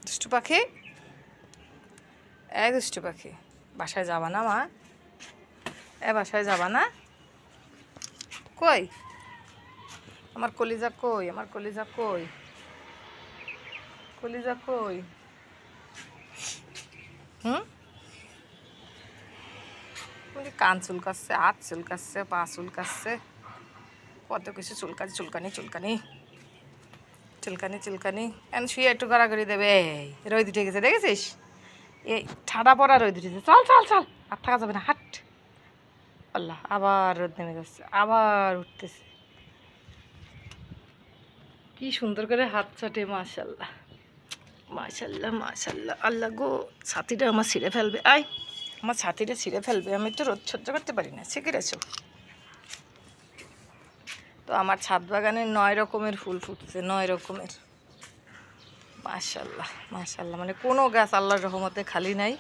দুষ্টু পাখি, এই দুষ্টু পাখি, বাসায় যাবা না মা? বাসায় যাবা না? কই আমার কলিজা, কই আমার কলিজা, কই কলিজা, কই? কান চুলকাচ্ছে, হাত চুলকাচ্ছে, পা চুলকাচ্ছে, কত কিছু চুলকানি চুলকানি চুলকানি চুলকানি চুলকানি। এখন শুয়ে একটু গড়াগড়ি দেবে। এই রোদ উঠে গেছে, দেখেছিস? এই ঠাডা পড়া রোদ উঠেছে। চল চল চল, আর থাকা যাবে না, হাট। আল্লাহ, আবার রোদ নেমে যাচ্ছে, আবার উঠতেছে। কি সুন্দর করে হাত চাটে, মাশাল্লাহ মাশাল্লাহ মাশাল্লাহ। আল্লাহ গো, ছাতিটা আমার ছিঁড়ে ফেলবে। আয়, আমার ছাতিটা ছিঁড়ে ফেলবে। আমি তো রোদ সহ্য করতে পারি না। শিখেছো তো? আমার ছাদ বাগানে 9 রকমের ফুল ফুটছে, 9 রকমের। মাশাল্লাহ মাশাল্লাহ, মানে কোনো গাছ আল্লাহর রহমতে খালি নাই।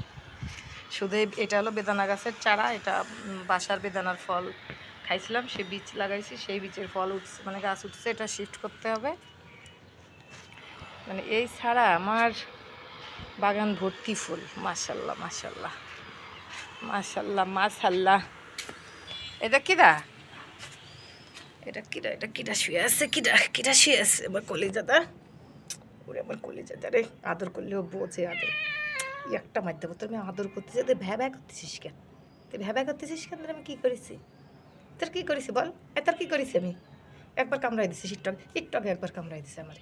শুধু এটা হলো বেদানা গাছের চারা। এটা বাসার বেদানার ফল খাইছিলাম, সে বীজ লাগাইছি, সেই বীজের ফল উঠছে, মানে গাছ উঠছে। এটা শিফট করতে হবে। মানে এই ছাড়া আমার বাগান ভর্তি ফুল। মাশাল্লাহ মাশাল্লাহ মাশাল্লাহ মাশাল্লাহ। এটা কিরা? এটা কিরা? এটা কিরা শুয়ে আছে? কিরা কিরা শুয়ে আছে? আমার কলিজাদা, ওরে আমার কলিজাদা রে। আদর করলেও বোঝে আদর। একটা মাধ্যম তুমি আদর করতে যেতে ভ্যাবা করতেছিস কেন? তুই ভ্যাবা করতেছিস কেন? আমি কী করেছি? তোর কী করেছি বল? তোর কী করেছি আমি? একবার কামড়াই দিছিস, একটু আগে একবার কামড়াই দিছে আমার।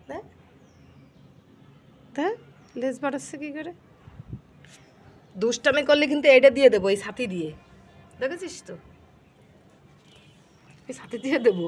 হ্যাঁ, তা লেজ বাড়াচ্ছে কী করে? দুষ্টামি করলে কিন্তু এটা দিয়ে দেবো, এই ছাতি দিয়ে। দেখেছিস তো, এই ছাতি দিয়ে দেবো।